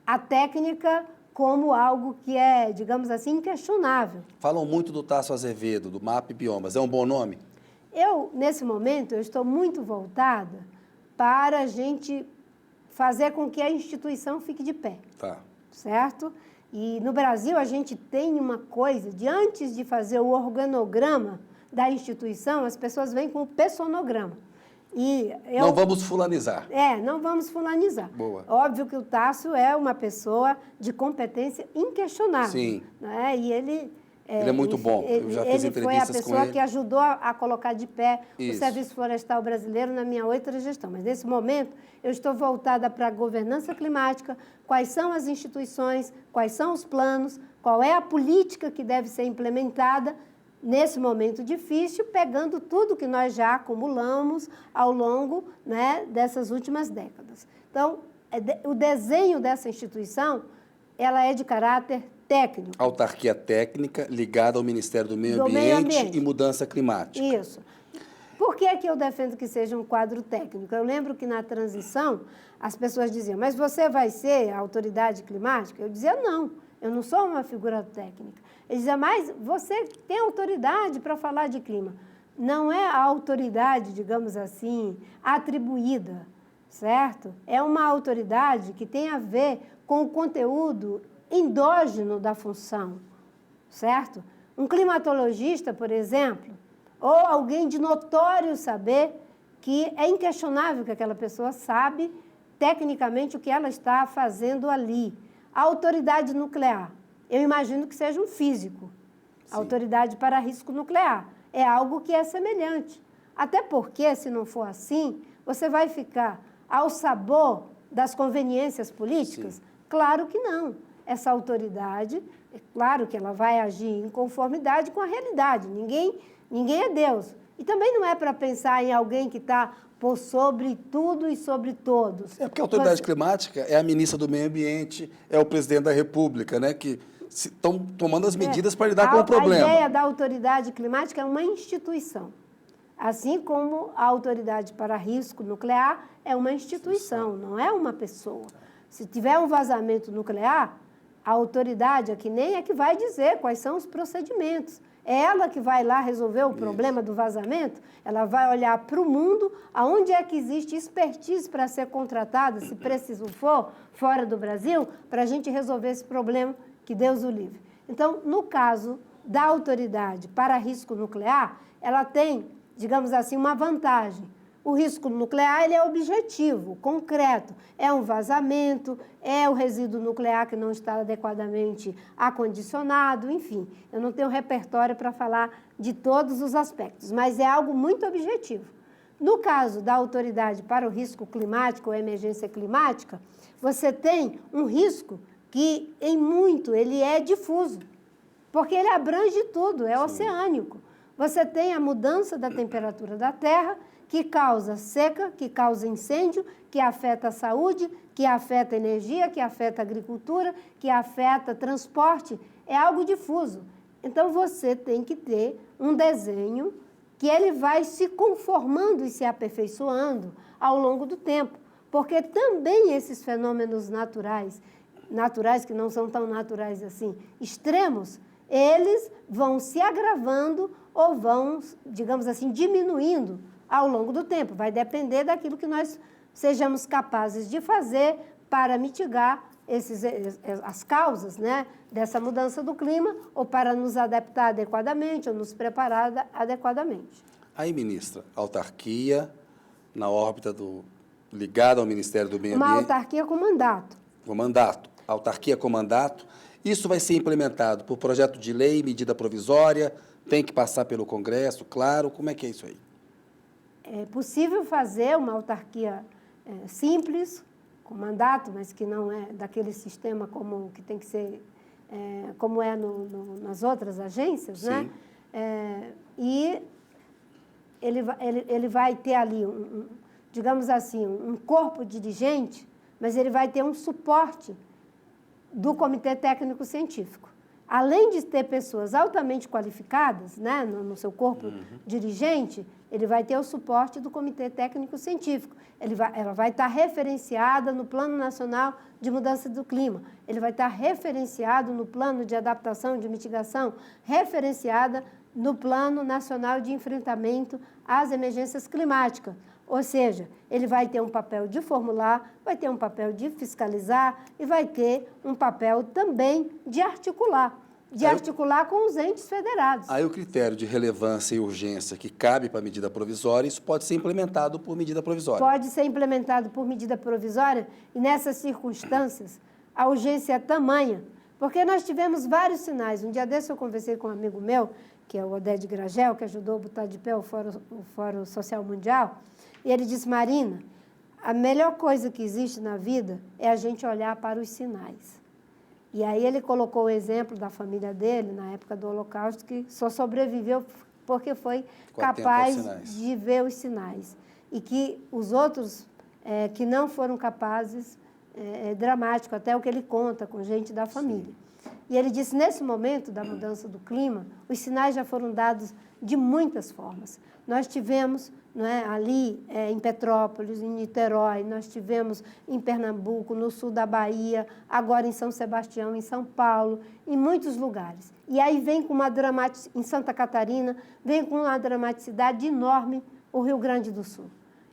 a técnica como algo que é, digamos assim, inquestionável. Falam muito do Tasso Azevedo, do MAP Biomas. É um bom nome? Nesse momento, eu estou muito voltada para a gente fazer com que a instituição fique de pé. Tá. Certo? E no Brasil a gente tem uma coisa de antes de fazer o organograma da instituição, as pessoas vêm com o personograma. Não vamos fulanizar. Não vamos fulanizar. Boa. Óbvio que o Tasso é uma pessoa de competência inquestionável. Sim. Né? E ele é muito bom. Eu já fiz entrevistas com ele. Ele foi a pessoa que ajudou a colocar de pé Isso. o Serviço Florestal Brasileiro na minha outra gestão. Mas, nesse momento, eu estou voltada para a governança climática, quais são as instituições, quais são os planos, qual é a política que deve ser implementada nesse momento difícil, pegando tudo que nós já acumulamos ao longo, né, dessas últimas décadas. Então, o desenho dessa instituição, ela é de caráter técnico. Autarquia técnica ligada ao Ministério do Meio Ambiente e Mudança Climática. Isso. Por que eu defendo que seja um quadro técnico? Eu lembro que na transição as pessoas diziam, mas você vai ser a autoridade climática? Eu dizia, não, eu não sou uma figura técnica. Eles diziam, mas você tem autoridade para falar de clima. Não é a autoridade, digamos assim, atribuída certo? É uma autoridade que tem a ver com o conteúdo endógeno da função, certo? Um climatologista, por exemplo, ou alguém de notório saber que é inquestionável que aquela pessoa sabe tecnicamente o que ela está fazendo ali. A autoridade nuclear, eu imagino que seja um físico. A autoridade para risco nuclear é algo que é semelhante. Até porque, se não for assim, você vai ficar ao sabor das conveniências políticas? Sim. Claro que não. Essa autoridade, é claro que ela vai agir em conformidade com a realidade. Ninguém é Deus. E também não é para pensar em alguém que está por sobre tudo e sobre todos. É porque a autoridade climática é a ministra do Meio Ambiente, é o presidente da República, né, que estão tomando as medidas para lidar com o problema. A ideia da autoridade climática é uma instituição. Assim como a autoridade para risco nuclear é uma instituição, não é uma pessoa. Se tiver um vazamento nuclear, a autoridade aqui nem é que vai dizer quais são os procedimentos. É ela que vai lá resolver o problema do vazamento, ela vai olhar para o mundo, aonde é que existe expertise para ser contratada, se preciso for, fora do Brasil, para a gente resolver esse problema, que Deus o livre. Então, no caso da autoridade para risco nuclear, ela tem, digamos assim, uma vantagem. O risco nuclear ele é objetivo, concreto. É um vazamento, é o resíduo nuclear que não está adequadamente acondicionado, enfim. Eu não tenho repertório para falar de todos os aspectos, mas é algo muito objetivo. No caso da autoridade para o risco climático ou emergência climática, você tem um risco que, em muito, ele é difuso, porque ele abrange tudo, é oceânico. Você tem a mudança da temperatura da Terra, que causa seca, que causa incêndio, que afeta a saúde, que afeta a energia, que afeta a agricultura, que afeta transporte. É algo difuso. Então, você tem que ter um desenho que ele vai se conformando e se aperfeiçoando ao longo do tempo. Porque também esses fenômenos naturais que não são tão naturais assim, extremos, eles vão se agravando ou vão, digamos assim, diminuindo ao longo do tempo. Vai depender daquilo que nós sejamos capazes de fazer para mitigar as causas, né, dessa mudança do clima ou para nos adaptar adequadamente ou nos preparar adequadamente. Aí, ministra, autarquia na órbita ligada ao Ministério do Meio Ambiente. Uma autarquia com mandato. Com mandato. Autarquia com mandato. Isso vai ser implementado por projeto de lei, medida provisória, tem que passar pelo Congresso, claro. Como é que é isso aí? É possível fazer uma autarquia simples, com mandato, mas que não é daquele sistema como que tem que ser, como é nas outras agências, né? E ele vai ter ali, digamos assim, um corpo dirigente, mas ele vai ter um suporte do Comitê Técnico Científico. Além de ter pessoas altamente qualificadas, né, no seu corpo dirigente, ele vai ter o suporte do Comitê Técnico Científico. Ela vai estar referenciada no Plano Nacional de Mudança do Clima. Ele vai estar referenciado no Plano de Adaptação e de Mitigação, referenciada no Plano Nacional de Enfrentamento às Emergências Climáticas. Ou seja, ele vai ter um papel de formular, vai ter um papel de fiscalizar e vai ter um papel também de articular com os entes federados. Aí o critério de relevância e urgência que cabe para a medida provisória, isso pode ser implementado por medida provisória. Pode ser implementado por medida provisória e nessas circunstâncias a urgência é tamanha, porque nós tivemos vários sinais. Um dia desse eu conversei com um amigo meu, que é o Oded Gragel, que ajudou a botar de pé o Fórum Social Mundial, e ele disse: Marina, a melhor coisa que existe na vida é a gente olhar para os sinais. E aí ele colocou o exemplo da família dele, na época do Holocausto, que só sobreviveu porque foi capaz de ver os sinais. E que os outros que não foram capazes, é dramático, até o que ele conta com gente da família. Sim. E ele disse, nesse momento da mudança do clima, os sinais já foram dados de muitas formas. Nós tivemos, não é, ali em Petrópolis, em Niterói, nós tivemos em Pernambuco, no sul da Bahia, agora em São Sebastião, em São Paulo, em muitos lugares. E aí vem com uma dramaticidade, em Santa Catarina, vem com uma dramaticidade enorme o Rio Grande do Sul.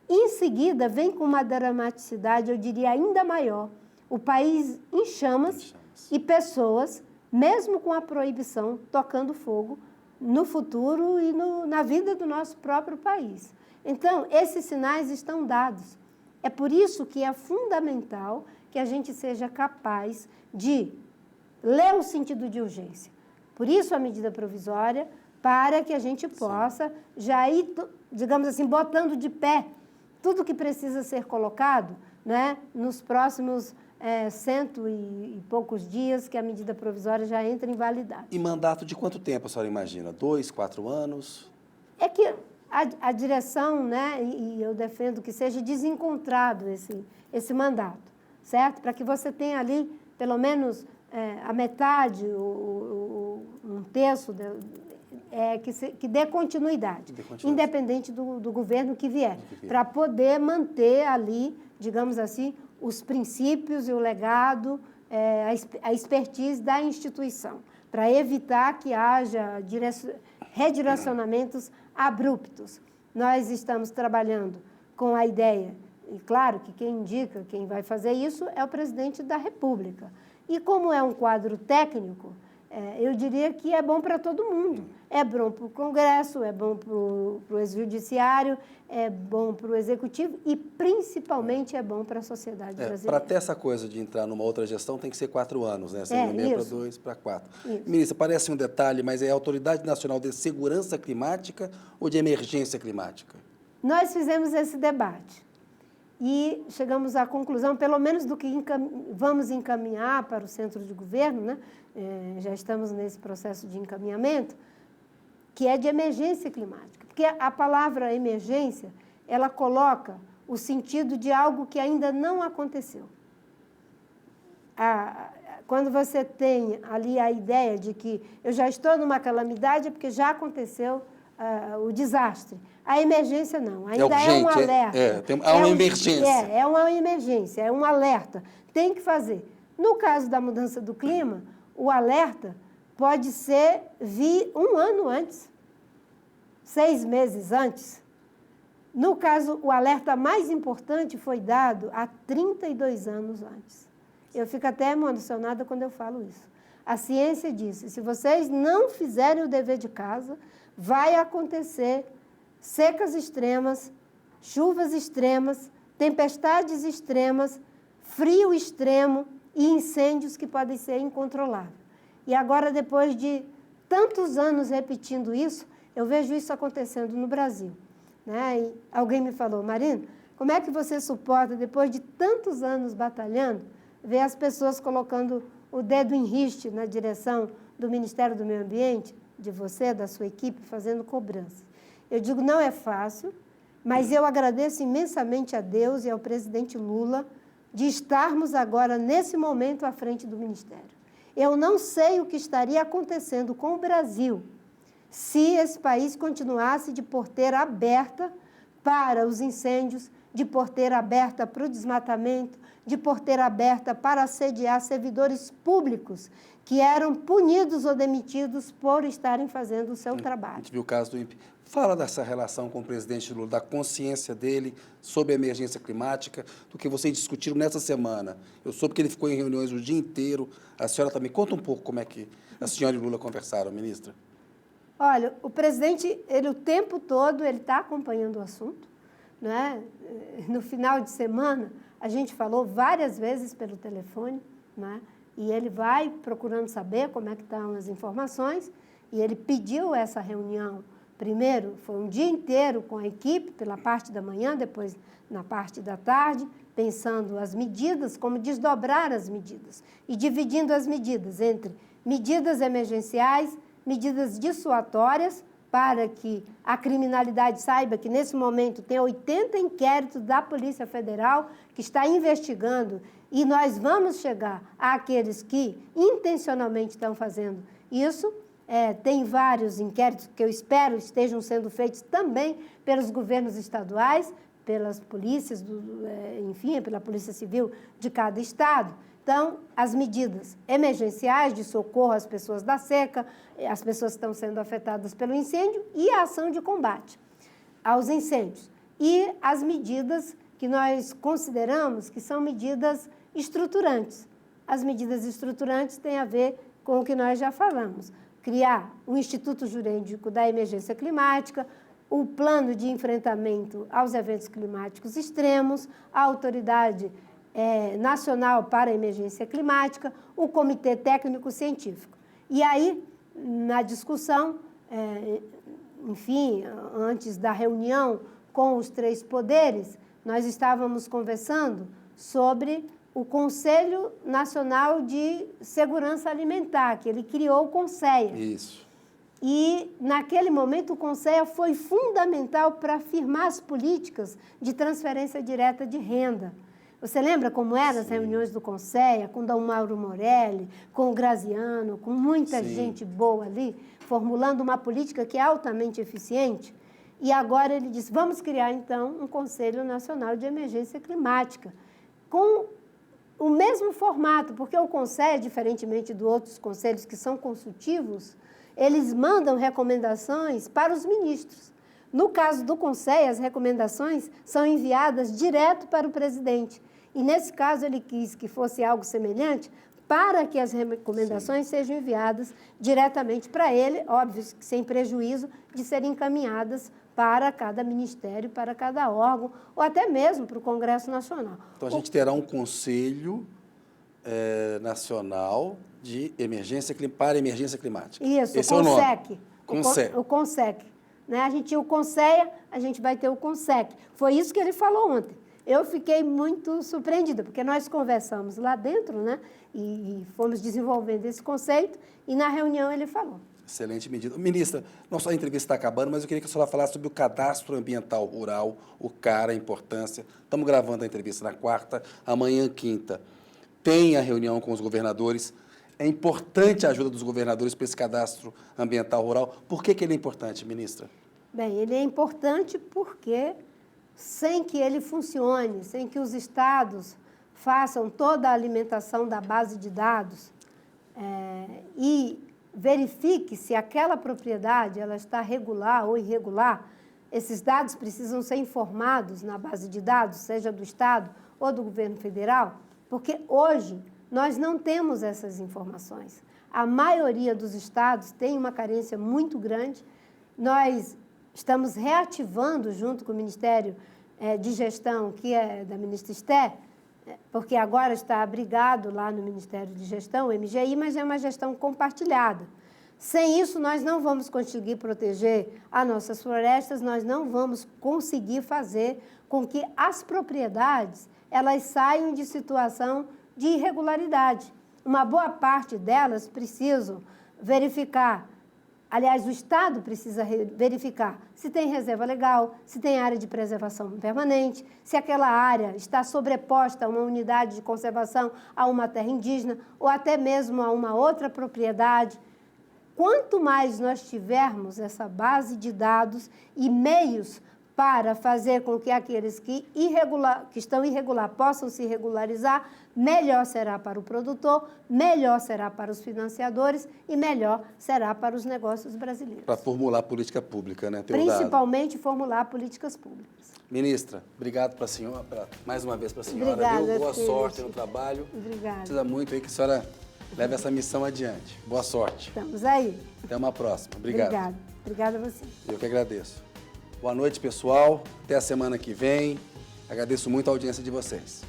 Em seguida, vem com uma dramaticidade, eu diria, ainda maior. O país em chamas e pessoas, mesmo com a proibição, tocando fogo no futuro e na vida do nosso próprio país. Então, esses sinais estão dados. É por isso que é fundamental que a gente seja capaz de ler o sentido de urgência. Por isso a medida provisória, para que a gente possa já ir, digamos assim, botando de pé tudo que precisa ser colocado, né, nos próximos 100 e poucos dias que a medida provisória já entra em validade. E mandato de quanto tempo a senhora imagina? 2, 4 anos? É que a direção, né, e eu defendo que seja desencontrado esse mandato, certo? Para que você tenha ali, pelo menos, a metade, um terço, que dê continuidade, independente do governo que vier, para poder manter ali, digamos assim, os princípios e o legado, a expertise da instituição, para evitar que haja redirecionamentos abruptos. Nós estamos trabalhando com a ideia, e claro que quem indica, quem vai fazer isso é o presidente da República. E como é um quadro técnico, eu diria que é bom para todo mundo. É bom para o Congresso, é bom para o Judiciário, é bom para o Executivo e, principalmente, é bom para a sociedade brasileira. Para ter essa coisa de entrar numa outra gestão, tem que ser 4 anos, né? Para 2, para 4. Ministra, parece um detalhe, mas é a Autoridade Nacional de Segurança Climática ou de Emergência Climática? Nós fizemos esse debate e chegamos à conclusão, pelo menos do que vamos encaminhar para o centro de governo, né? Já estamos nesse processo de encaminhamento, que é de emergência climática. Porque a palavra emergência, ela coloca o sentido de algo que ainda não aconteceu. Quando você tem ali a ideia de que eu já estou numa calamidade, é porque já aconteceu o desastre. A emergência não, ainda é um alerta. Há uma emergência. É uma emergência, é um alerta. Tem que fazer. No caso da mudança do clima, o alerta pode vir 1 ano antes, 6 meses antes. No caso, o alerta mais importante foi dado há 32 anos antes. Eu fico até emocionada quando eu falo isso. A ciência disse, se vocês não fizerem o dever de casa, vai acontecer secas extremas, chuvas extremas, tempestades extremas, frio extremo e incêndios que podem ser incontroláveis. E agora, depois de tantos anos repetindo isso, eu vejo isso acontecendo no Brasil. Né? E alguém me falou, Marina, como é que você suporta, depois de tantos anos batalhando, ver as pessoas colocando o dedo em riste na direção do Ministério do Meio Ambiente, de você, da sua equipe, fazendo cobrança? Eu digo, não é fácil, mas eu agradeço imensamente a Deus e ao presidente Lula de estarmos agora, nesse momento, à frente do Ministério. Eu não sei o que estaria acontecendo com o Brasil se esse país continuasse de porteira aberta para os incêndios, de porteira aberta para o desmatamento, de porteira aberta para assediar servidores públicos que eram punidos ou demitidos por estarem fazendo o seu trabalho. A gente viu o caso do INPE. Fala dessa relação com o presidente Lula, da consciência dele sobre a emergência climática, do que vocês discutiram nessa semana. Eu soube que ele ficou em reuniões o dia inteiro. A senhora também. Conta um pouco como é que a senhora e o Lula conversaram, ministra. Olha, o presidente, ele o tempo todo, ele está acompanhando o assunto. Né? No final de semana, a gente falou várias vezes pelo telefone, né? E ele vai procurando saber como é que estão as informações, e ele pediu essa reunião. Primeiro, foi um dia inteiro com a equipe, pela parte da manhã, depois na parte da tarde, pensando as medidas, como desdobrar as medidas, e dividindo as medidas entre medidas emergenciais, medidas dissuasórias, para que a criminalidade saiba que, nesse momento, tem 80 inquéritos da Polícia Federal que está investigando, e nós vamos chegar àqueles que intencionalmente estão fazendo isso. Tem vários inquéritos que eu espero estejam sendo feitos também pelos governos estaduais, pelas polícias, enfim, pela Polícia Civil de cada estado. Então, as medidas emergenciais de socorro às pessoas da seca, as pessoas que estão sendo afetadas pelo incêndio, e a ação de combate aos incêndios. e as medidas que nós consideramos que são medidas estruturantes. As medidas estruturantes têm a ver com o que nós já falamos. Criar o Instituto Jurídico da Emergência Climática, o plano de enfrentamento aos eventos climáticos extremos, a Autoridade Nacional para a Emergência Climática, o Comitê Técnico Científico. E aí, na discussão, enfim, antes da reunião com os 3 poderes, nós estávamos conversando sobre o Conselho Nacional de Segurança Alimentar, que ele criou o CONSEA. Isso. E, naquele momento, o CONSEA foi fundamental para afirmar as políticas de transferência direta de renda. Você lembra como eram as reuniões do CONSEA, com Dom Mauro Morelli, com o Graziano, com muita gente boa ali, formulando uma política que é altamente eficiente? E agora ele disse, vamos criar, então, um Conselho Nacional de Emergência Climática, com o mesmo formato, porque o CONSEA, diferentemente de outros conselhos que são consultivos, eles mandam recomendações para os ministros. No caso do CONSEA, as recomendações são enviadas direto para o presidente. E, nesse caso, ele quis que fosse algo semelhante para que as recomendações sejam enviadas diretamente para ele, óbvio, sem prejuízo de serem encaminhadas para cada ministério, para cada órgão, ou até mesmo para o Congresso Nacional. Então, a gente terá um Conselho Nacional de para Emergência Climática. Isso, esse o CONSEC. É o nome. O CONSEC. Né? A gente tinha o CONSEA, a gente vai ter o CONSEC. Foi isso que ele falou ontem. Eu fiquei muito surpreendida, porque nós conversamos lá dentro, né? E fomos desenvolvendo esse conceito, e na reunião ele falou. Excelente medida. Ministra, não só a entrevista está acabando, mas eu queria que a senhora falasse sobre o Cadastro Ambiental Rural, o CARA, a importância. Estamos gravando a entrevista na quarta, amanhã, quinta. Tem a reunião com os governadores. É importante a ajuda dos governadores para esse Cadastro Ambiental Rural. Por que ele é importante, ministra? Bem, ele é importante porque, sem que ele funcione, sem que os estados façam toda a alimentação da base de dados e verifique se aquela propriedade ela está regular ou irregular, esses dados precisam ser informados na base de dados, seja do Estado ou do governo federal, porque hoje nós não temos essas informações. A maioria dos estados tem uma carência muito grande. Nós estamos reativando, junto com o Ministério de Gestão, que é da ministra Esther, porque agora está abrigado lá no Ministério de Gestão, o MGI, mas é uma gestão compartilhada. Sem isso, nós não vamos conseguir proteger as nossas florestas, nós não vamos conseguir fazer com que as propriedades elas saiam de situação de irregularidade. Uma boa parte delas precisam verificar, aliás, o Estado precisa verificar se tem reserva legal, se tem área de preservação permanente, se aquela área está sobreposta a uma unidade de conservação, a uma terra indígena ou até mesmo a uma outra propriedade. Quanto mais nós tivermos essa base de dados e meios para fazer com que aqueles que estão irregular possam se regularizar, melhor será para o produtor, melhor será para os financiadores e melhor será para os negócios brasileiros. Para formular política pública, né? Principalmente formular políticas públicas. Ministra, obrigado para a senhora, mais uma vez para a senhora. Obrigada, Boa sorte no trabalho. Obrigada. Precisa muito aí que a senhora leve essa missão adiante. Boa sorte. Estamos aí. Até uma próxima. Obrigado. Obrigada. Obrigada a você. Eu que agradeço. Boa noite, pessoal. Até a semana que vem. Agradeço muito a audiência de vocês.